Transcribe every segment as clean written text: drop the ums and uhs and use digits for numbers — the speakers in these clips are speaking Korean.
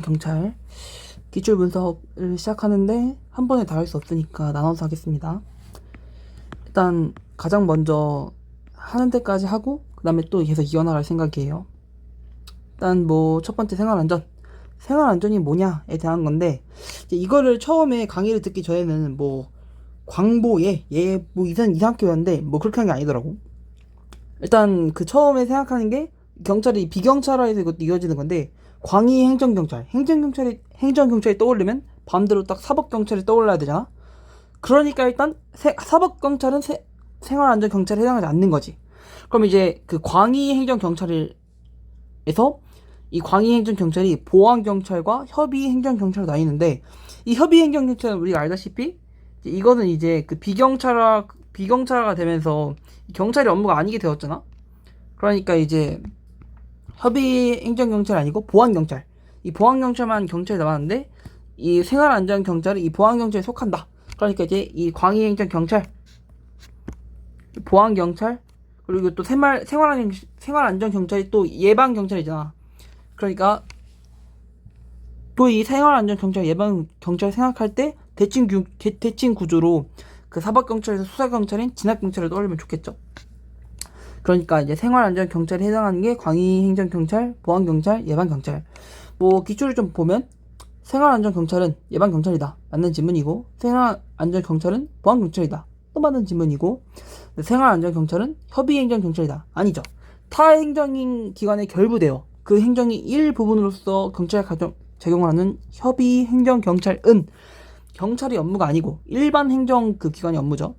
경찰 기출 분석을 시작하는데 한 번에 다 할 수 없으니까 나눠서 하겠습니다. 일단 가장 먼저 하는 데까지 하고 그 다음에 또 계속 이어나갈 생각이에요. 일단 뭐 첫 번째 생활안전이 뭐냐에 대한 건데, 이거를 처음에 강의를 듣기 전에는 뭐 광보예 뭐 이상학교였는데 뭐 그렇게 한 게 아니더라고. 일단 그 처음에 생각하는 게 경찰이 비경찰화해서 이것도 이어지는 건데, 광희 행정경찰이 떠오르면 반대로 딱 사법경찰이 떠올라야 되잖아. 그러니까 일단 사법경찰은 생활안전경찰에 해당하지 않는 거지. 그럼 이제 그 광희 행정경찰에서 이 광희 행정경찰이 보안경찰과 협의행정경찰로 나뉘는데, 이 협의행정경찰은 우리가 알다시피 이거는 이제 그 비경찰화가 되면서 경찰이 업무가 아니게 되었잖아. 그러니까 이제 협의행정경찰이 아니고 보안경찰, 이 보안경찰만 경찰이 남았는데 이 생활안전경찰은 이 보안경찰에 속한다. 그러니까 이제 이 광희행정경찰, 보안경찰, 그리고 또 생활안전경찰이 또 예방경찰이잖아. 그러니까 또 이 생활안전경찰, 예방경찰 생각할 때 대칭 구조로 그 사법경찰에서 수사경찰인 진압경찰을 떠올리면 좋겠죠. 그러니까 이제 생활안전경찰에 해당하는 게 광희행정경찰, 보안경찰, 예방경찰. 뭐 기초를 좀 보면 생활안전경찰은 예방경찰이다, 맞는 지문이고, 생활안전경찰은 보안경찰이다, 또 맞는 지문이고, 생활안전경찰은 협의행정경찰이다, 아니죠. 타 행정기관에 결부되어 그 행정의 일부분으로서 경찰에 적용을 하는 협의행정경찰은 경찰의 업무가 아니고 일반 행정 그 기관의 업무죠.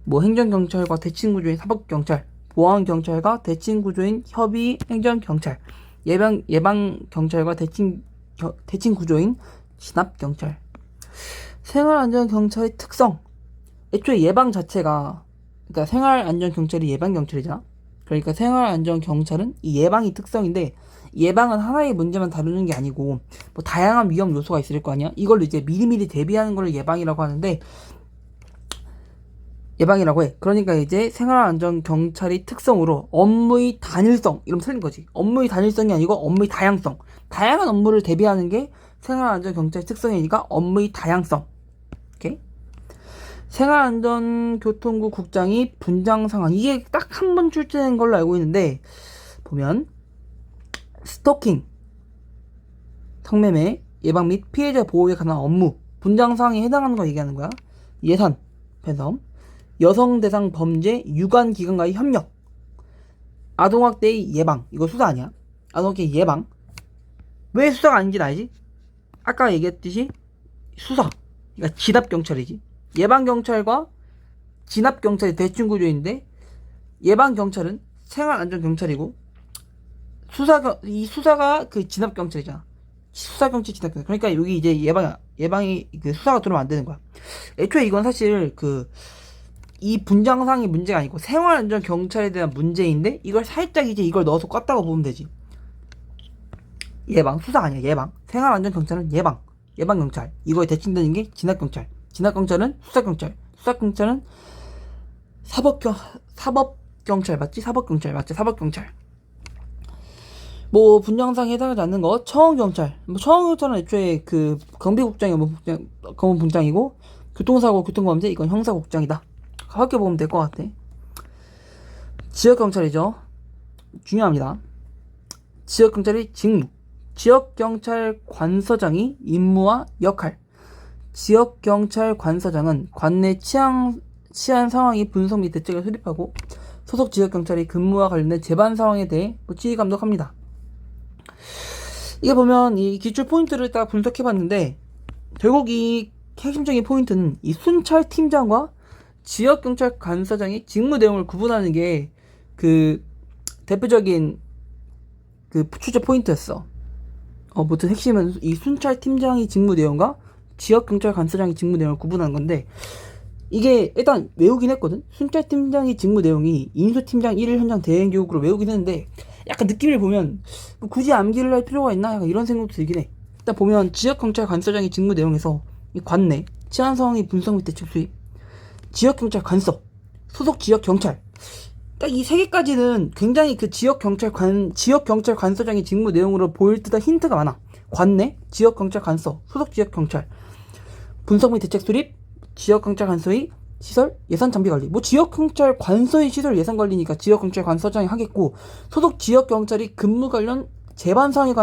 뭐 행정경찰과 대칭구조인 사법경찰, 보안경찰과 대칭구조인 협의행정경찰, 예방경찰과 대칭구조인 진압경찰. 생활안전경찰의 특성, 애초에 예방 자체가, 그러니까 생활안전경찰이 예방경찰이잖아. 그러니까 생활안전경찰은 이 예방이 특성인데, 예방은 하나의 문제만 다루는 게 아니고 뭐 다양한 위험 요소가 있을 거 아니야. 이걸 이제 미리미리 대비하는 걸 예방이라고 하는데, 예방이라고 해. 그러니까 이제 생활안전경찰의 특성으로 업무의 단일성, 이러면 틀린 거지. 업무의 단일성이 아니고 업무의 다양성. 다양한 업무를 대비하는 게 생활안전경찰의 특성이니까 업무의 다양성. 오케이? 생활안전교통부 국장이 분장 상황, 이게 딱 한 번 출제된 걸로 알고 있는데, 보면 스토킹, 성매매 예방 및 피해자 보호에 관한 업무, 분장 상황에 해당하는 거 얘기하는 거야. 예산, 팬섬, 여성 대상 범죄 유관 기관과의 협력, 아동학대의 예방, 이거 수사 아니야. 아동학대 예방. 왜 수사가 아닌지 알지? 아까 얘기했듯이 수사, 그러니까 진압경찰이지. 예방경찰과 진압경찰이 대칭구조인데, 예방경찰은 생활안전경찰이고 이 수사가 그 진압경찰이잖아. 수사경찰, 진압경찰. 그러니까 여기 이제 예방이 그 수사가 들어오면 안 되는 거야. 애초에 이건 사실 이 분장상의 문제가 아니고 생활안전경찰에 대한 문제인데, 이걸 살짝 이제 이걸 넣어서 껐다고 보면 되지. 예방, 수사 아니야. 예방. 생활안전경찰은 예방경찰. 이거에 대칭되는 게 진압경찰. 진압경찰은 수사경찰. 수사경찰은 사법경찰 맞지? 사법경찰. 뭐 분장상에 해당하지 않는 거 청원경찰. 뭐 청원경찰은 애초에 그 경비국장이 업무분장이고, 교통사고, 교통범죄 이건 형사국장이다. 살펴보면 될 것 같아. 지역경찰이죠. 중요합니다. 지역경찰의 직무. 지역경찰 관서장이 임무와 역할. 지역경찰 관서장은 관내 치안 상황의 분석 및 대책을 수립하고, 소속 지역경찰이 근무와 관련된 재반 상황에 대해 지휘 감독합니다. 이게 보면 이 기출 포인트를 딱 분석해봤는데, 결국 이 핵심적인 포인트는 이 순찰 팀장과 지역경찰 관서장의 직무 내용을 구분하는 게 그 대표적인 그 출제 포인트였어. 무튼 핵심은 이 순찰 팀장의 직무 내용과 지역경찰 관서장의 직무 내용을 구분하는 건데, 이게 일단 외우긴 했거든. 순찰 팀장의 직무 내용이 인수팀장 1일 현장 대행교육으로 외우긴 했는데, 약간 느낌을 보면 굳이 암기를 할 필요가 있나, 약간 이런 생각도 들긴 해. 일단 보면 지역경찰 관서장의 직무 내용에서 이 관내 치안 상황의 분석 및 대책 수립, 지역경찰 관서, 소속 지역경찰, 딱 이 세 개까지는 굉장히 그 지역경찰 관서장의 직무 내용으로 보일 듯한 힌트가 많아. 관내 지역경찰 관서 소속 지역경찰 분석 및 대책 수립 지역경찰 관서의 시설 예산 장비 관리. 뭐 지역경찰 관서의 시설 예산 관리니까 지역경찰 관서장이 하겠고, 소속 지역경찰이 근무 관련 재반사항에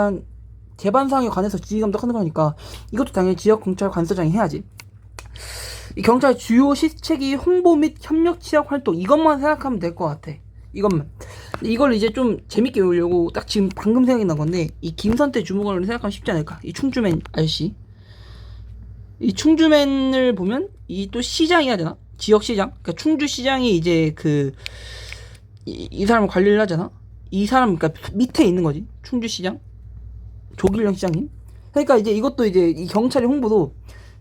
관해서 지휘감독하는 거니까 이것도 당연히 지역경찰 관서장이 해야지. 이 경찰 주요 시책이 홍보 및 협력 취약 활동, 이것만 생각하면 될 것 같아. 이것만. 이걸 이제 좀 재밌게 외우려고 딱 지금 방금 생각이 난 건데, 이 김선태 주무관을 생각하면 쉽지 않을까. 이 충주맨 아저씨, 이 충주맨을 보면 이 또 시장이 하잖아. 지역시장. 그러니까 충주시장이 이제 이 사람을 관리를 하잖아. 이 사람 그러니까 밑에 있는 거지. 충주시장 조길령 시장님. 그러니까 이제 이것도 이제 이 경찰의 홍보도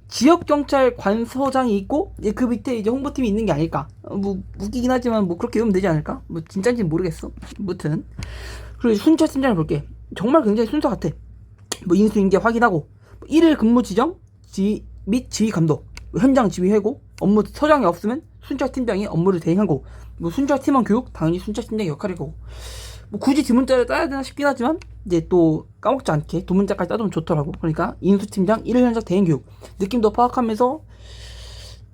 지역경찰 관서장이 있고 이제 그 밑에 이제 홍보팀이 있는 게 아닐까. 뭐 웃기긴 하지만 뭐 그렇게 외우면 되지 않을까. 뭐 진짜인지는 모르겠어. 무튼 그리고 순찰 팀장을 볼게. 정말 굉장히 순서 같아. 뭐 인수인계 확인하고, 일일 근무 지정 및 지휘 감독, 현장 지휘 회고, 업무 서장이 없으면 순찰 팀장이 업무를 대행하고, 뭐 순찰 팀원 교육 당연히 순찰 팀장의 역할이고, 뭐 굳이 뒷문자를 따야 되나 싶긴 하지만 이제 또 까먹지 않게 두 문자까지 따두면 좋더라고. 그러니까 인수팀장 1일 현장 대행 교육 느낌도 파악하면서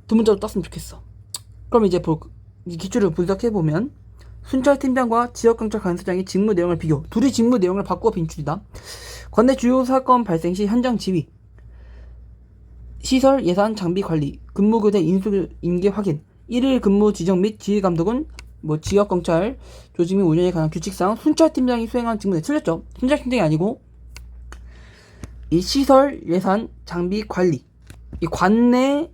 두 문자도 땄으면 좋겠어. 그럼 이제 기초를 분석해보면, 순찰팀장과 지역경찰 관서장의 직무 내용을 비교. 둘이 직무 내용을 바꾸어 빈출이다. 관내 주요 사건 발생 시 현장 지휘, 시설 예산 장비 관리, 근무교대 인수 임계 확인, 1일 근무 지정 및 지휘 감독은 뭐 지역경찰 조직 및 운영에 관한 규칙상 순찰팀장이 수행하는 직무네. 틀렸죠? 순찰팀장이 아니고 이 시설 예산 장비 관리, 이 관내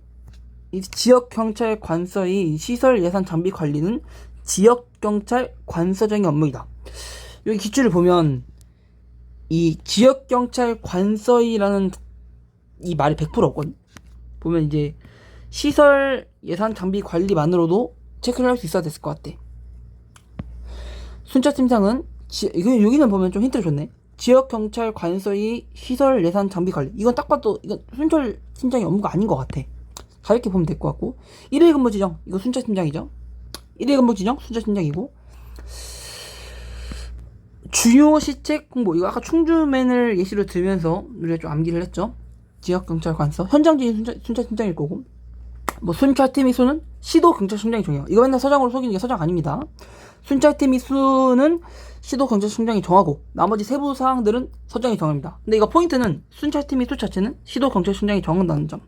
이 지역경찰 관서의 시설 예산 장비 관리는 지역경찰 관서장의 업무이다. 여기 기초를 보면 이 지역경찰 관서이라는 이 말이 100% 없거든. 보면 이제 시설 예산 장비 관리만으로도 체크를 할 수 있어야 됐을 것 같아. 순찰팀장은 여기는 보면 좀 힌트를 줬네. 지역경찰 관서의 시설 예산 장비 관리. 이건 딱 봐도 이건 순찰팀장의 업무가 아닌 것 같아. 가볍게 보면 될 것 같고, 1일 근무 지정 이거 순찰팀장이죠. 1일 근무 지정 순찰팀장이고, 주요 시책 홍보 이거 아까 충주맨을 예시로 들면서 우리가 좀 암기를 했죠. 지역경찰 관서 현장지휘 순찰팀장일 거고, 뭐 순찰팀의 수는 시도경찰청장이 정해요. 이거 맨날 서장으로 속이는 게 서장 아닙니다. 순찰팀의 수는 시도경찰청장이 정하고 나머지 세부 사항들은 서장이 정합니다. 근데 이거 포인트는 순찰팀의 수 자체는 시도경찰청장이 정한다는 점.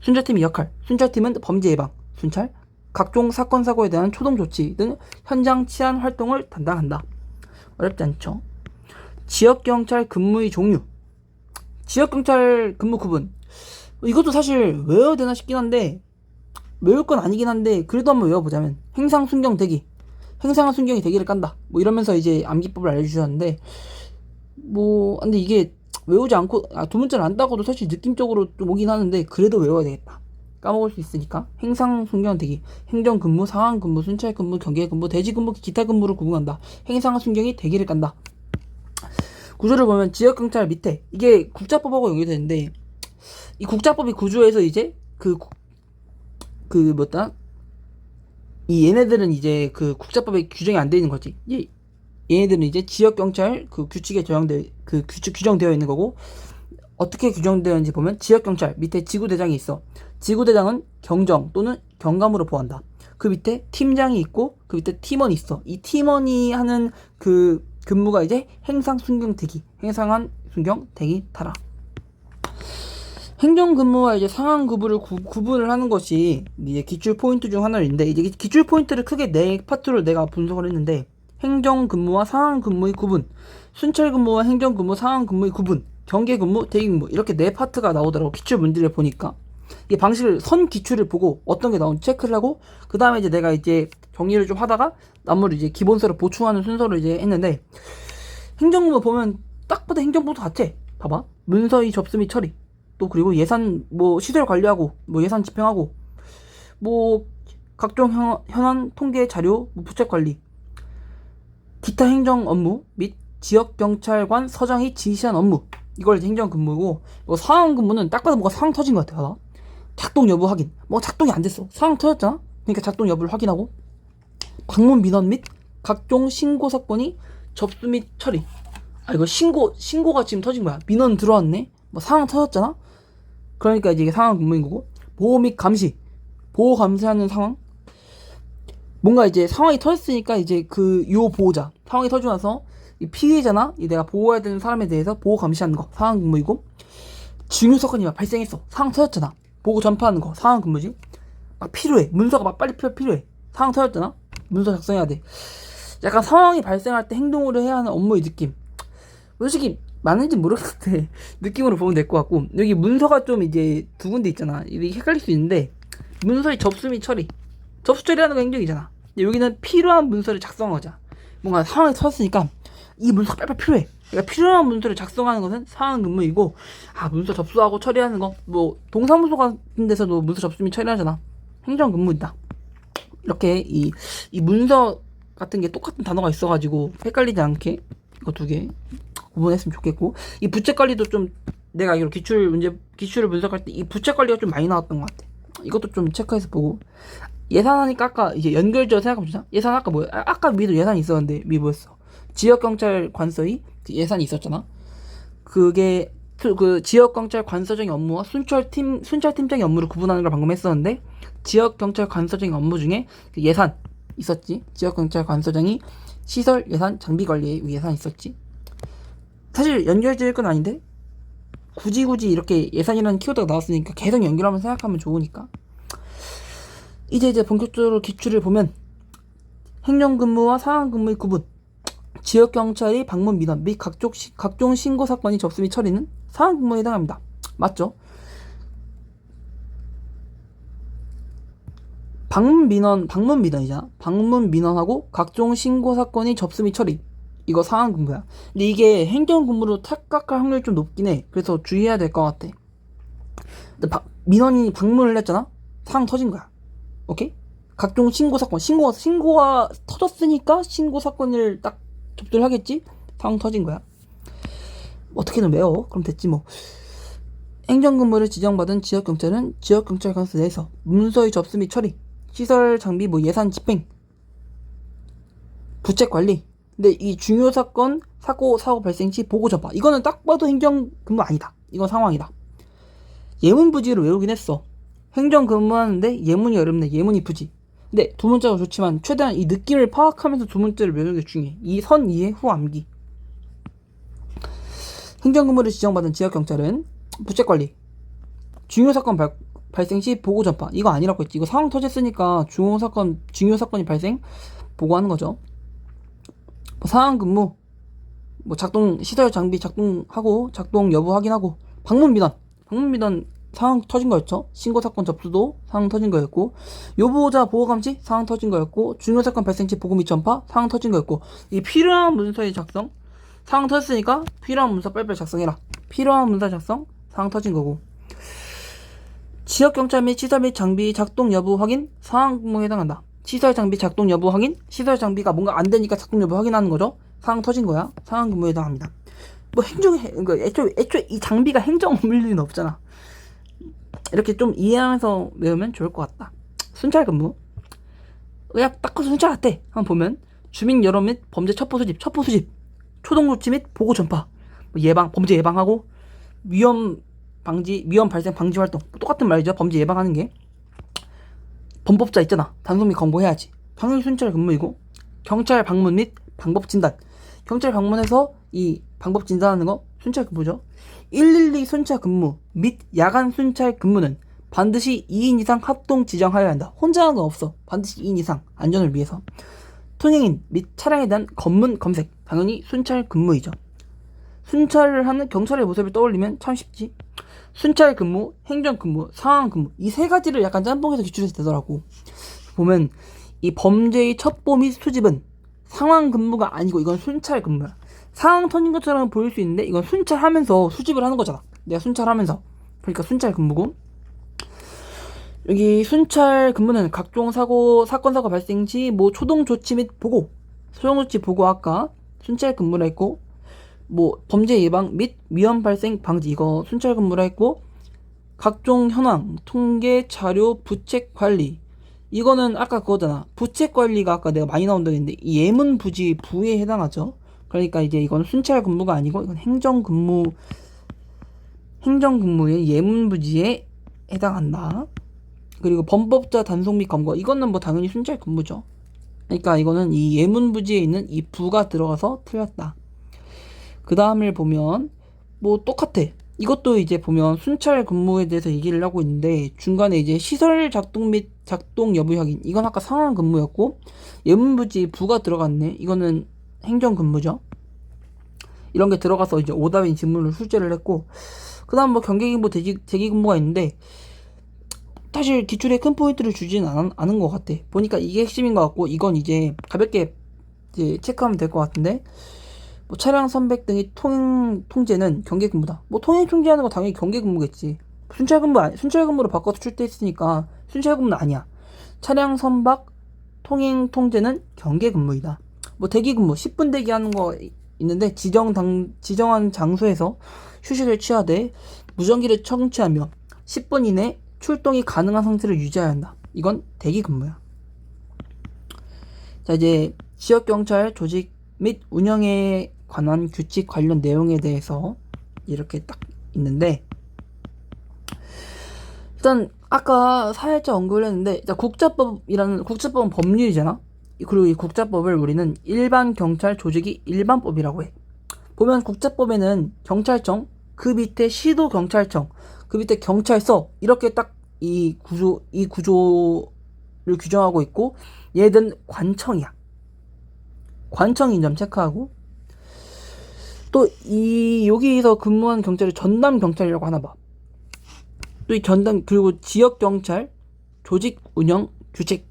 순찰팀의 역할, 순찰팀은 범죄 예방, 순찰, 각종 사건 사고에 대한 초동 조치 등 현장 치안 활동을 담당한다. 어렵지 않죠. 지역경찰 근무의 종류, 지역경찰 근무 구분, 이것도 사실 외워야 되나 싶긴 한데 외울 건 아니긴 한데 그래도 한번 외워보자면, 행상 순경 대기, 행상한 순경이 대기를 깐다 뭐 이러면서 이제 암기법을 알려주셨는데, 뭐 근데 이게 외우지 않고 두 문자를 안 따고도 사실 느낌적으로 좀 오긴 하는데 그래도 외워야 되겠다. 까먹을 수 있으니까. 행상 순경 대기, 행정 근무, 상황 근무, 순찰 근무, 경계 근무, 대지 근무, 기타 근무를 구분한다. 행상한 순경이 대기를 깐다. 구조를 보면 지역경찰 밑에 이게 국자법하고 연결되는데, 이 국자법이 구조에서 이제 이 얘네들은 이제 그 국자법에 규정이 안 되어 있는 거지. 얘네들은 이제 지역경찰 그 규칙에 규정되어 있는 거고, 어떻게 규정되어 있는지 보면 지역경찰 밑에 지구대장이 있어. 지구대장은 경정 또는 경감으로 보한다. 그 밑에 팀장이 있고 그 밑에 팀원이 있어. 이 팀원이 하는 그 근무가 이제 행상 순경 대기, 행상한 순경 대기 타라. 행정 근무와 이제 상황 구분을 하는 것이 이제 기출 포인트 중 하나인데, 이제 기출 포인트를 크게 네 파트로 내가 분석을 했는데, 행정 근무와 상황 근무의 구분, 순찰 근무와 행정 근무, 상황 근무의 구분, 경계 근무, 대기 근무, 이렇게 네 파트가 나오더라고. 기출 문제를 보니까 이 방식을 선 기출을 보고 어떤 게 나온지 체크를 하고, 그 다음에 이제 내가 이제 정리를 좀 하다가 나머지 이제 기본서를 보충하는 순서로 이제 했는데, 행정 근무 보면 딱 봐도 행정부도 같아. 봐봐, 문서의 접수 및 처리, 또 그리고 예산 뭐 시설 관리하고 뭐 예산 집행하고 뭐 각종 현안 통계 자료 뭐 부책 관리, 기타 행정 업무 및 지역경찰관 서장이 지시한 업무, 이걸 행정 근무고, 뭐 상황 근무는 딱 봐도 뭐가 상황 터진 것 같아. 봐봐, 작동 여부 확인, 뭐 작동이 안 됐어, 상황 터졌잖아. 그러니까 작동 여부를 확인하고, 방문 민원 및 각종 신고 사건이 접수 및 처리, 아, 이거 신고가 지금 터진 거야. 민원 들어왔네? 뭐 상황 터졌잖아? 그러니까 이제 이게 상황 근무인 거고. 보호 및 감시. 보호 감시하는 상황. 뭔가 이제 상황이 터졌으니까 이제 요 보호자. 상황이 터지고 나서 이 피해자나 이 내가 보호해야 되는 사람에 대해서 보호 감시하는 거. 상황 근무이고. 중요 사건이 막 발생했어. 상황 터졌잖아. 보고 전파하는 거. 상황 근무지. 막 필요해. 문서가 막 빨리 필요해. 상황 터졌잖아. 문서 작성해야 돼. 약간 상황이 발생할 때 행동으로 해야 하는 업무의 느낌. 솔직히 맞는지 모르겠는데 느낌으로 보면 될 것 같고, 여기 문서가 좀 이제 두 군데 있잖아. 이게 헷갈릴 수 있는데, 문서의 접수 및 처리, 접수 처리하는 거 행정이잖아. 여기는 필요한 문서를 작성하자. 뭔가 상황이 터졌으니까 이 문서가 빨리 필요해. 그러니까 필요한 문서를 작성하는 것은 상황 근무이고, 문서 접수하고 처리하는 거, 뭐 동사무소 같은 데서도 문서 접수 및 처리하잖아. 행정 근무이다. 이렇게 이 문서 같은 게 똑같은 단어가 있어가지고 헷갈리지 않게 이거 두 개 구분했으면 좋겠고, 이 부채 관리도 좀 내가 알기로 기출을 분석할 때 이 부채 관리가 좀 많이 나왔던 것 같아. 이것도 좀 체크해서 보고. 예산하니까 아까 이제 연결지어 생각해보자. 예산 아까 뭐야? 아까 위도 예산이 있었는데 위 뭐였어? 지역경찰 관서의 그 예산이 있었잖아. 그게 그 지역경찰 관서적인 업무와 순찰팀장의 업무를 구분하는 걸 방금 했었는데, 지역경찰 관서적인 업무 중에 그 예산 있었지. 지역경찰 관서장이 시설, 예산, 장비 관리에 예산이 있었지. 사실 연결지을 건 아닌데 굳이 이렇게 예산이라는 키워드가 나왔으니까 계속 연결하면 생각하면 좋으니까. 이제 본격적으로 기출을 보면, 행정근무와 상황근무의 구분, 지역경찰이 방문 민원 및 각종 신고 사건이 접수 및 처리는 상황근무에 해당합니다. 맞죠? 방문 민원이잖아. 방문 민원하고 각종 신고 사건이 접수 및 처리, 이거 상황 근무야. 근데 이게 행정 근무로 착각할 확률이 좀 높긴 해. 그래서 주의해야 될 것 같아. 근데 민원이 방문을 했잖아. 상황 터진 거야. 오케이? 각종 신고 사건, 신고가 터졌으니까 신고 사건을 딱 접수를 하겠지. 상황 터진 거야. 어떻게든 외워. 그럼 됐지 뭐. 행정 근무를 지정받은 지역 경찰은 지역 경찰관서 내에서 문서의 접수 및 처리, 시설 장비 뭐 예산 집행, 부채 관리. 근데 이 중요 사건, 사고 발생 시 보고 전파, 이거는 딱 봐도 행정 근무 아니다. 이건 상황이다. 예문 부지를 외우긴 했어. 행정 근무하는데 예문이 어렵네. 예문이 부지. 근데 두 문자가 좋지만 최대한 이 느낌을 파악하면서 두 문자를 외우는 게 중요해. 이 선 이해 후 암기. 행정 근무를 지정받은 지역 경찰은 부채 관리, 중요 사건 발생 시 보고 전파. 이거 아니라고 했지. 이거 상황 터졌으니까 중요 사건이 발생 보고하는 거죠. 뭐 상황 근무, 뭐 시설 장비 작동하고 작동 여부 확인하고, 방문 민원 상황 터진 거였죠. 신고 사건 접수도 상황 터진 거였고, 요보호자 보호 감시 상황 터진 거였고, 중요 사건 발생 시 보고 및 전파 상황 터진 거였고, 이 필요한 문서의 작성 상황 터졌으니까 필요한 문서 빨리빨리 작성해라. 필요한 문서 작성 상황 터진 거고, 지역 경찰 및 시설 및 장비 작동 여부 확인 상황 근무에 해당한다. 시설 장비 작동 여부 확인, 시설 장비가 뭔가 안 되니까 작동 여부 확인하는 거죠. 상황 터진 거야. 상황 근무에 해당합니다. 뭐 애초에 이 장비가 행정 업무일 리는 없잖아. 이렇게 좀 이해하면서 외우면 좋을 것 같다. 순찰 근무. 의학 딱 커서 순찰 어때? 한번 보면, 주민 여론 및 범죄 첩보 수집, 초동 조치 및 보고 전파, 범죄 예방하고 위험 발생 방지 활동. 똑같은 말이죠. 범죄 예방하는 게. 범법자 있잖아. 단속 및 검거해야지. 당연히 순찰 근무이고, 경찰 방문 및 방법 진단. 경찰 방문해서 이 방법 진단하는 거 순찰 근무죠. 112 순찰 근무 및 야간 순찰 근무는 반드시 2인 이상 합동 지정하여야 한다. 혼자 하는 건 없어. 반드시 2인 이상, 안전을 위해서. 통행인 및 차량에 대한 검문 검색, 당연히 순찰 근무이죠. 순찰을 하는 경찰의 모습을 떠올리면 참 쉽지. 순찰 근무, 행정 근무, 상황 근무, 이 세 가지를 약간 짬뽕해서 기출해서 되더라고. 보면 이 범죄의 첩보 및 수집은 상황 근무가 아니고 이건 순찰 근무야. 상황 터진 것처럼 보일 수 있는데 이건 순찰하면서 수집을 하는 거잖아. 내가 순찰하면서. 그러니까 순찰 근무고, 여기 순찰 근무는 각종 사건 발생 시 뭐 초동 조치 및 보고, 소형 조치 보고 아까 순찰 근무라 했고, 뭐 범죄 예방 및 위험 발생 방지, 이거 순찰 근무라 했고, 각종 현황, 통계, 자료, 부책 관리, 이거는 아까 그거잖아. 부책 관리가 아까 내가 많이 나온다고 했는데 이 예문 부지 부에 해당하죠. 그러니까 이제 이건 순찰 근무가 아니고 이건 행정근무의 예문부지에 해당한다. 그리고 범법자 단속 및 검거, 이거는 뭐 당연히 순찰 근무죠. 그러니까 이거는 이 예문부지에 있는 이 부가 들어가서 틀렸다. 그 다음을 보면 뭐 똑같아. 이것도 이제 보면 순찰 근무에 대해서 얘기를 하고 있는데 중간에 이제 시설 작동 및 작동 여부 확인, 이건 아까 상황 근무였고 예문부지 부가 들어갔네. 이거는 행정 근무죠. 이런 게 들어가서 이제 오답인 질문을 출제를 했고, 그 다음 뭐 경계근무, 대기근무가 있는데 사실 기출에 큰 포인트를 주지는 않은 것 같아. 보니까 이게 핵심인 것 같고, 이건 이제 가볍게 이제 체크하면 될 것 같은데, 뭐 차량 선백 등의 통제는 경계근무다. 뭐 통행 통제하는 거 당연히 경계근무겠지. 순찰근무로 바꿔서 출제했으니까 순찰근무는 아니야. 차량 선박 통행 통제는 경계근무이다. 뭐 대기근무 10분 대기하는 거 있는데 지정한 장소에서 휴식을 취하되 무전기를 청취하며 10분 이내 출동이 가능한 상태를 유지해야 한다. 이건 대기근무야. 자, 이제 지역경찰 조직 및 운영에 관한 규칙 관련 내용에 대해서 이렇게 딱 있는데, 일단 아까 살짝 언급을 했는데, 국자법은 법률이잖아. 그리고 이 국자법을 우리는 일반 경찰 조직이 일반법이라고 해. 보면 국자법에는 경찰청, 그 밑에 시도경찰청, 그 밑에 경찰서, 이렇게 딱 이 구조를 규정하고 있고, 얘는 관청이야. 관청인 점 체크하고, 또 여기서 근무한 경찰을 전담 경찰이라고 하나 봐. 또 이 그리고 지역 경찰 조직 운영 규칙,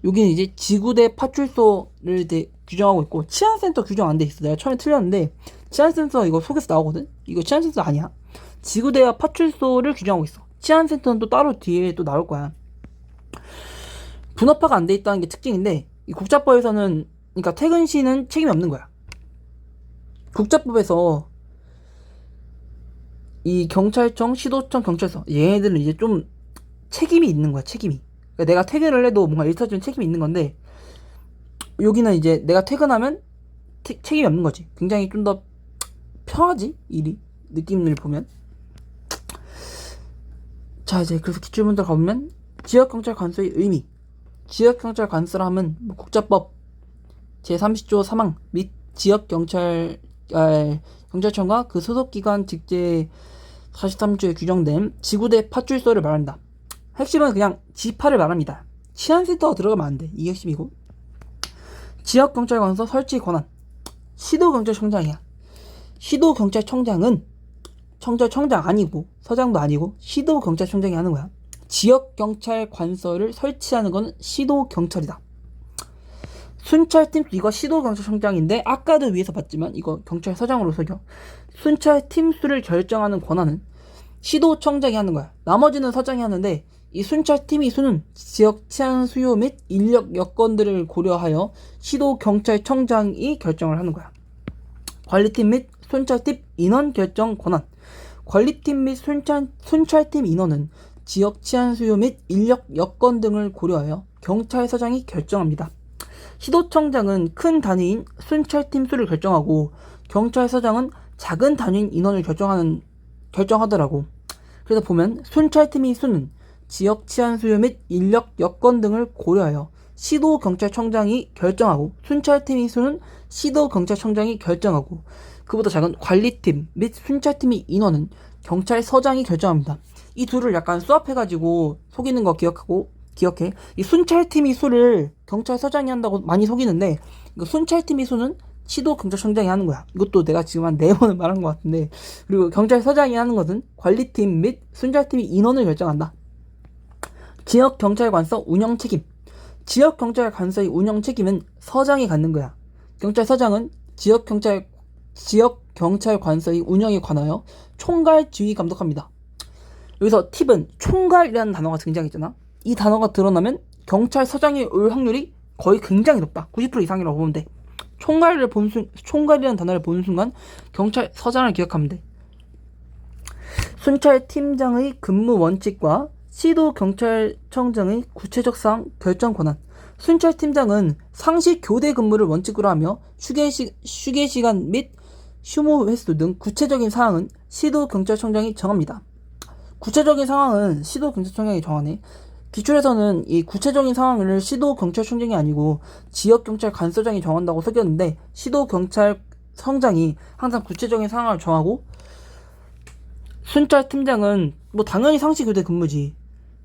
여기는 이제 지구대 파출소를 규정하고 있고, 치안센터 규정 안 돼 있어. 내가 처음에 틀렸는데 치안센터 이거 속에서 나오거든. 이거 치안센터 아니야. 지구대와 파출소를 규정하고 있어. 치안센터는 또 따로 뒤에 또 나올 거야. 분업화가 안 돼 있다는 게 특징인데, 이 국자법에서는, 그러니까 퇴근 시는 책임이 없는 거야. 국자법에서 이 경찰청, 시도청, 경찰서, 얘네들은 이제 좀 책임이 있는 거야. 책임이. 그러니까 내가 퇴근을 해도 뭔가 일차적인 책임이 있는 건데, 여기는 이제 내가 퇴근하면 책임이 없는 거지. 굉장히 좀 더 편하지, 일이. 느낌을 보면. 자, 이제 그래서 기출문제 가보면 지역경찰 관서의 의미. 지역경찰 관서라 하면 뭐 국자법 제30조 3항 및 경찰청과 그 소속기관 직제 43조에 규정된 지구대 파출소를 말한다. 핵심은 그냥 지파를 말합니다. 치안센터가 들어가면 안 돼. 이게 핵심이고. 지역경찰관서 설치 권한. 시도경찰청장이야. 시도경찰청장은 청장 아니고 서장도 아니고 시도경찰청장이 하는 거야. 지역경찰관서를 설치하는 건 시도경찰이다. 순찰팀, 이거 시도경찰청장인데 아까도 위에서 봤지만 이거 경찰서장으로 속여. 순찰팀 수를 결정하는 권한은 시도청장이 하는 거야. 나머지는 서장이 하는데, 이 순찰팀의 수는 지역 치안 수요 및 인력 여건들을 고려하여 시도경찰청장이 결정을 하는 거야. 관리팀 및 순찰팀 인원 결정 권한. 관리팀 및 순찰팀 인원은 지역 치안 수요 및 인력 여건 등을 고려하여 경찰서장이 결정합니다. 시도청장은 큰 단위인 순찰팀 수를 결정하고, 경찰서장은 작은 단위인 인원을 결정하더라고. 그래서 보면 순찰팀의 수는 지역 치안 수요 및 인력 여건 등을 고려하여 시도경찰청장이 결정하고, 순찰팀의 수는 시도경찰청장이 결정하고, 그보다 작은 관리팀 및 순찰팀의 인원은 경찰서장이 결정합니다. 이 둘을 약간 수합해가지고 속이는 거 기억해. 이 순찰팀의 수를 경찰서장이 한다고 많이 속이는데, 이거 순찰팀의 수는 시도경찰청장이 하는 거야. 이것도 내가 지금 한 4번을 말한 것 같은데, 그리고 경찰서장이 하는 것은 관리팀 및 순찰팀의 인원을 결정한다. 지역경찰관서 운영 책임. 지역경찰관서의 운영 책임은 서장이 갖는 거야. 경찰서장은 지역경찰관서의 운영에 관하여 총괄 지휘 감독합니다. 여기서 팁은 총괄이라는 단어가 등장했잖아. 이 단어가 드러나면 경찰서장이 올 확률이 거의 굉장히 높다. 90% 이상이라고 보면 돼. 총괄이라는 단어를 보는 순간 경찰서장을 기억하면 돼. 순찰팀장의 근무 원칙과 시도경찰청장의 구체적 사항 결정 권한. 순찰팀장은 상시 교대 근무를 원칙으로 하며 휴게 시간 및 휴무 횟수 등 구체적인 사항은 시도경찰청장이 정합니다. 구체적인 상황은 시도경찰청장이 정하네. 기출에서는 이 구체적인 상황을 시도경찰청장이 아니고 지역경찰관서장이 정한다고 속였는데, 시도경찰청장이 항상 구체적인 상황을 정하고, 순찰팀장은 뭐 당연히 상시교대 근무지.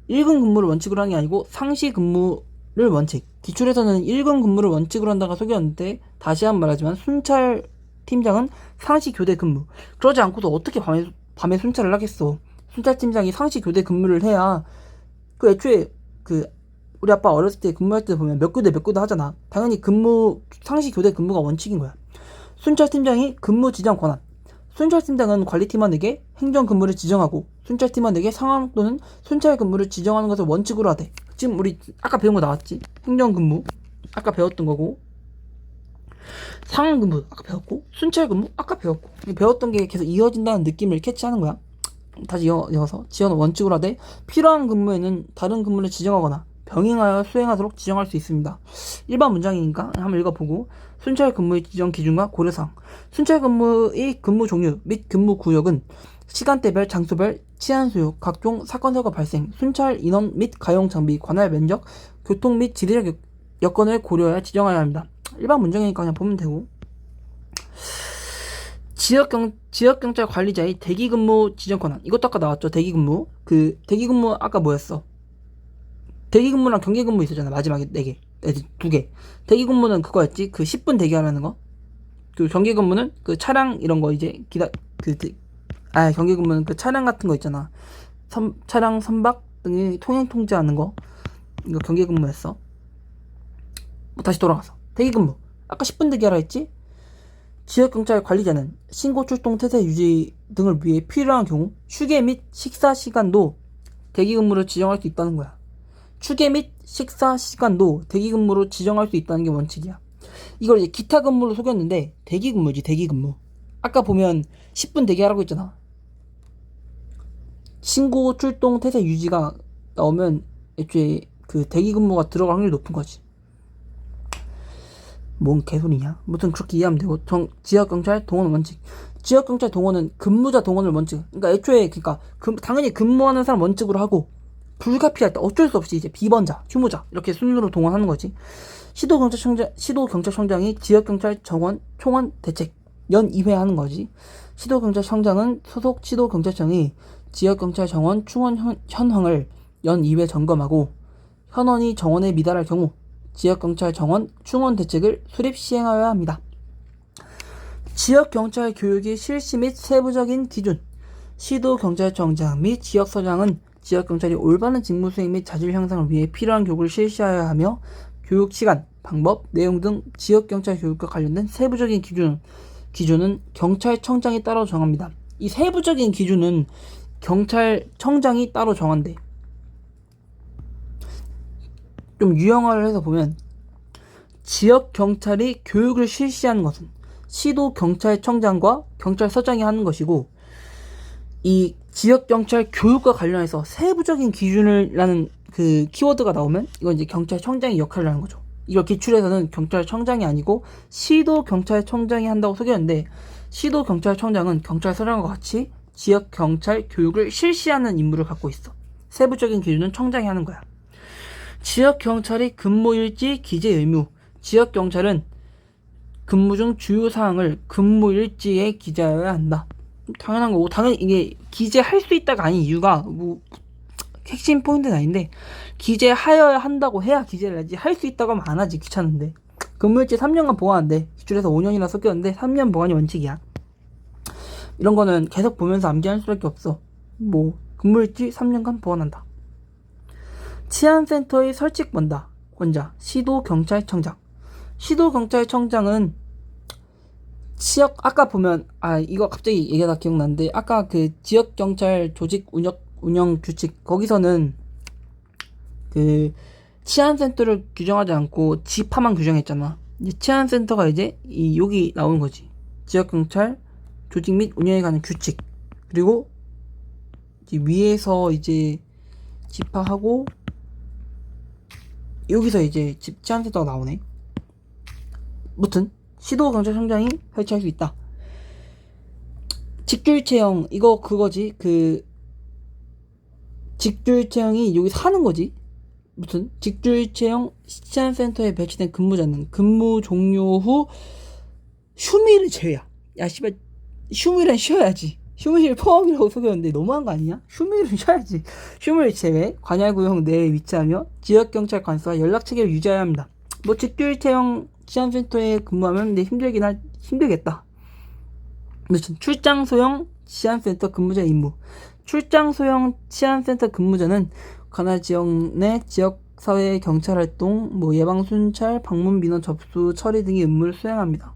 1금 근무를 원칙으로 하는 게 아니고 상시 근무를 원칙. 기출에서는 1금 근무를 원칙으로 한다고 속였는데, 다시 한번 말하지만 순찰팀장은 상시 교대 근무. 그러지 않고도 어떻게 밤에 순찰을 하겠어. 순찰팀장이 상시 교대 근무를 해야, 그 애초에 우리 아빠 어렸을 때 근무할 때 보면 몇 교대 하잖아. 당연히 상시 교대 근무가 원칙인 거야. 순찰팀장이 근무 지정 권한. 순찰팀장은 관리팀원에게 행정 근무를 지정하고 순찰팀원에게 상황 또는 순찰 근무를 지정하는 것을 원칙으로 하되, 지금 우리 아까 배운 거 나왔지? 행정 근무 아까 배웠던 거고, 상황 근무 아까 배웠고, 순찰 근무 아까 배웠고, 배웠던 게 계속 이어진다는 느낌을 캐치하는 거야. 다시 이어서 지원은 원칙으로 하되 필요한 근무에는 다른 근무를 지정하거나 병행하여 수행하도록 지정할 수 있습니다. 일반 문장이니까 한번 읽어보고, 순찰 근무의 지정 기준과 고려사항. 순찰 근무의 근무 종류 및 근무 구역은 시간대별, 장소별, 치안 수요, 각종 사건 사고 발생, 순찰 인원 및 가용 장비, 관할 면적, 교통 및 지리적 여건을 고려하여 지정하여야 합니다. 일반 문장이니까 그냥 보면 되고, 지역경찰 관리자의 대기근무 지정 권한. 이것도 아까 나왔죠. 대기근무. 대기근무 아까 뭐였어? 대기근무랑 경계근무 있었잖아. 마지막에 4개. 2개. 대기근무는 그거였지. 10분 대기하라는 거. 경계근무는 차량 이런 거 이제 경계근무는 차량 같은 거 있잖아. 차량 선박 등의 통행 통제하는 거. 이거 경계근무였어. 다시 돌아가서. 대기근무. 아까 10분 대기하라 했지? 지역경찰 관리자는 신고 출동 태세 유지 등을 위해 필요한 경우 휴게 및 식사 시간도 대기근무로 지정할 수 있다는 거야. 휴게 및 식사 시간도 대기근무로 지정할 수 있다는 게 원칙이야. 이걸 이제 기타 근무로 속였는데 대기근무지, 대기근무. 아까 보면 10분 대기하라고 했잖아. 신고 출동 태세 유지가 나오면 애초에 대기근무가 들어갈 확률이 높은 거지. 뭔 개소리냐? 아무튼 그렇게 이해하면 되고, 지역경찰 동원 원칙. 지역경찰 동원은 근무자 동원을 원칙. 그러니까 애초에 당연히 근무하는 사람 원칙으로 하고, 불가피할 때 어쩔 수 없이 이제 비번자, 휴무자 이렇게 순으로 동원하는 거지. 시도경찰청장이 지역경찰 정원 총원 대책 연 2회 하는 거지. 시도경찰청장은 소속 시도경찰청이 지역경찰 정원 충원 현황을 연 2회 점검하고, 현원이 정원에 미달할 경우 지역경찰 정원 충원 대책을 수립 시행하여야 합니다. 지역경찰 교육의 실시 및 세부적인 기준. 시도경찰청장 및 지역서장은 지역경찰이 올바른 직무 수행 및 자질 향상을 위해 필요한 교육을 실시하여야 하며, 교육 시간, 방법, 내용 등 지역경찰 교육과 관련된 세부적인 기준은 경찰청장이 따로 정합니다. 이 세부적인 기준은 경찰청장이 따로 정한대. 좀 유형화를 해서 보면, 지역경찰이 교육을 실시하는 것은 시도경찰청장과 경찰서장이 하는 것이고, 이 지역경찰 교육과 관련해서 세부적인 기준이라는 키워드가 나오면 이건 이제 경찰청장의 역할을 하는 거죠. 이걸 기출에서는 경찰청장이 아니고 시도경찰청장이 한다고 속였는데, 시도경찰청장은 경찰서장과 같이 지역경찰 교육을 실시하는 임무를 갖고 있어. 세부적인 기준은 청장이 하는 거야. 지역경찰이 근무일지 기재 의무. 지역경찰은 근무 중 주요사항을 근무일지에 기재하여야 한다. 당연한 거고, 당연히 이게 기재할 수 있다가 아닌 이유가 핵심 포인트는 아닌데, 기재하여야 한다고 해야 기재를 하지, 할 수 있다고 하면 안 하지, 귀찮은데. 근무일지 3년간 보관한대. 기출에서 5년이나 섞였는데 3년 보관이 원칙이야. 이런 거는 계속 보면서 암기할 수밖에 없어. 근무일지 3년간 보관한다. 치안센터의 설치 권자 시도경찰청장. 시도경찰청장은 아까 보면 이거 갑자기 얘기하다 기억났는데, 아까 지역경찰 조직 운영 규칙 거기서는 치안센터를 규정하지 않고 지파만 규정했잖아. 이제 치안센터가 이제 여기 나오는 거지. 지역경찰 조직 및 운영에 관한 규칙, 그리고 이제 위에서 이제 지파하고 여기서 이제 치안센터가 나오네. 무튼 시도경찰청장이 설치할 수 있다. 직주일체형 이거 그거지. 그 직주일체형이 여기 사는 거지. 무튼 직주일체형 치안센터에 배치된 근무자는 근무 종료 후 휴일을 제외야. 야 씨발 휴일은 쉬어야지. 휴일 포함이라고 속였는데 너무한 거 아니냐? 휴일은 쉬어야지. 휴일 제외 관할구역 내에 위치하며 지역경찰 관서와 연락체계를 유지해야 합니다. 뭐 직주일체형 치안센터에 근무하면 근데 힘들겠다. 무슨 출장 소형 치안센터 근무자 임무. 출장 소형 치안센터 근무자는 관할 지역 내 지역사회 경찰활동, 뭐 예방순찰, 방문 민원 접수, 처리 등의 임무를 수행합니다.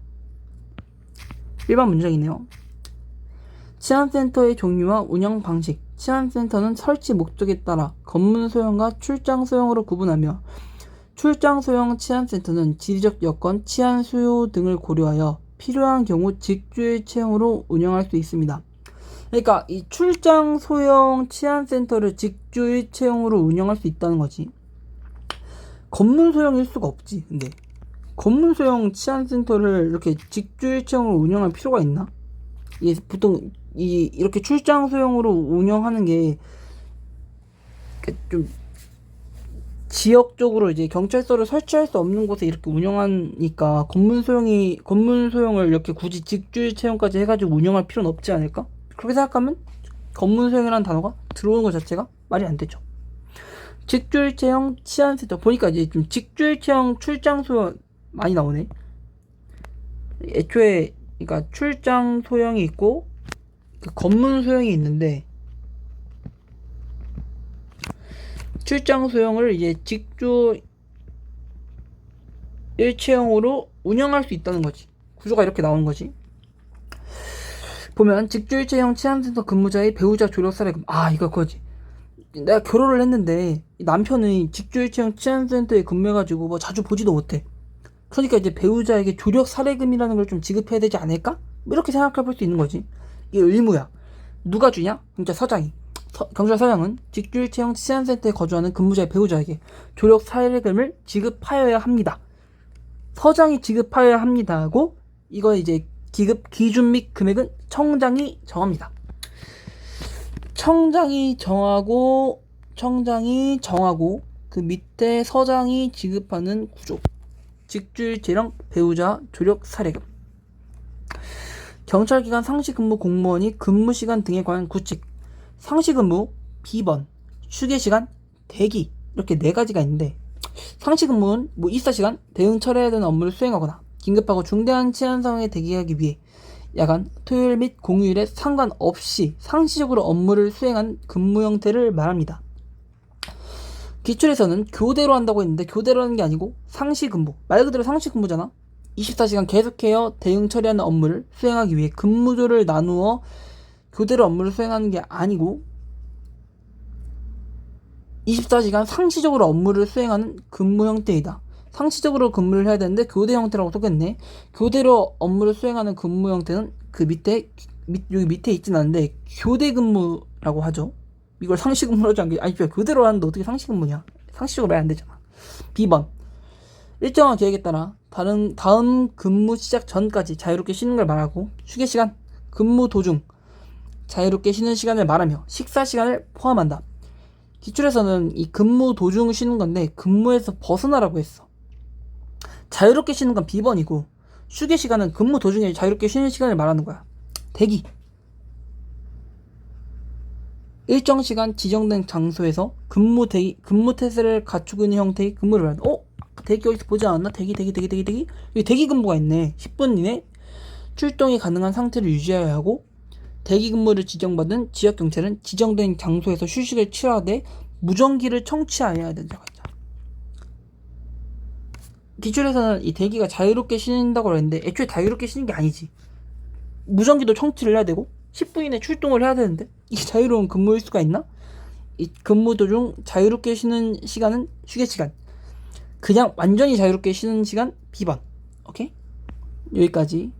일반 문장이네요. 치안센터의 종류와 운영 방식. 치안센터는 설치 목적에 따라 검문 소형과 출장 소형으로 구분하며 출장 소형 치안센터는 지리적 여건, 치안 수요 등을 고려하여 필요한 경우 직주일체형으로 운영할 수 있습니다. 그러니까 이 출장 소형 치안센터를 직주일체형으로 운영할 수 있다는 거지. 검문 소형일 수가 없지. 근데 검문 소형 치안센터를 이렇게 직주일체형으로 운영할 필요가 있나? 이게 보통 이렇게 출장 소형으로 운영하는 게 좀 지역적으로 이제 경찰서를 설치할 수 없는 곳에 이렇게 운영하니까 검문 소형을 이렇게 굳이 직주일체형까지 해가지고 운영할 필요는 없지 않을까? 그렇게 생각하면 검문 소형이라는 단어가 들어오는 것 자체가 말이 안 되죠. 직주일체형 치안센터 보니까 이제 좀 직주일체형 출장 소형 많이 나오네. 애초에 그러니까 출장 소형이 있고 그 검문 소형이 있는데 출장 소형을 이제 직주 일체형으로 운영할 수 있다는 거지. 구조가 이렇게 나오는 거지. 보면 직주일체형 치안센터 근무자의 배우자 조력 사례금. 아 이거 그거지. 내가 결혼을 했는데 남편이 직주일체형 치안센터에 근무해가지고 뭐 자주 보지도 못해. 그러니까 이제 배우자에게 조력 사례금이라는 걸 좀 지급해야 되지 않을까? 이렇게 생각해 볼 수 있는 거지. 이게 의무야. 누가 주냐? 경찰서장이. 경찰서장은 직주일체형 치안센터에 거주하는 근무자의 배우자에게 조력 사례금을 지급하여야 합니다. 서장이 지급하여야 합니다 하고 이거 이제 기급 기준 및 금액은 청장이 정합니다. 청장이 정하고 그 밑에 서장이 지급하는 구조. 직주일체형 배우자 조력 사례금. 경찰기관 상시근무 공무원이 근무시간 등에 관한 규칙. 상시근무, 비번, 휴게시간, 대기 이렇게 4가지가 있는데 상시근무는 뭐 24시간 대응 처리해야 되는 업무를 수행하거나 긴급하고 중대한 치안 상황에 대기하기 위해 야간, 토요일 및 공휴일에 상관없이 상시적으로 업무를 수행한 근무 형태를 말합니다. 기출에서는 교대로 한다고 했는데 교대로 하는 게 아니고 상시근무, 말 그대로 상시근무잖아. 24시간 계속해서 대응 처리하는 업무를 수행하기 위해 근무조를 나누어 교대로 업무를 수행하는 게 아니고 24시간 상시적으로 업무를 수행하는 근무 형태이다. 상시적으로 근무를 해야 되는데 교대 형태라고 속였네. 교대로 업무를 수행하는 근무 형태는 그 여기 밑에 있진 않은데 교대 근무라고 하죠. 이걸 상시 근무로 하지 않게, 아니 교대로 하는데 어떻게 상시 근무냐? 상시적으로 말 안 되잖아. B번 일정한 계획에 따라 다음 근무 시작 전까지 자유롭게 쉬는 걸 말하고 휴게시간, 근무 도중 자유롭게 쉬는 시간을 말하며 식사 시간을 포함한다. 기출에서는 이 근무 도중 쉬는 건데 근무에서 벗어나라고 했어. 자유롭게 쉬는 건 B번이고 휴게 시간은 근무 도중에 자유롭게 쉬는 시간을 말하는 거야. 대기. 일정 시간 지정된 장소에서 근무 태세를 갖추고 있는 형태의 근무를 한다. 대기 어디서 보지 않았나? 대기. 여기 대기 근무가 있네. 10분 이내 출동이 가능한 상태를 유지해야 하고 대기 근무를 지정받은 지역경찰은 지정된 장소에서 휴식을 취하되 무전기를 청취해야 된다고 했다. 기출에서는 이 대기가 자유롭게 쉬는다고 했는데 애초에 자유롭게 쉬는 게 아니지. 무전기도 청취를 해야 되고 10분 이내 출동을 해야 되는데 이게 자유로운 근무일 수가 있나? 이 근무 도중 자유롭게 쉬는 시간은 휴게시간. 그냥 완전히 자유롭게 쉬는 시간 B번. 오케이? 여기까지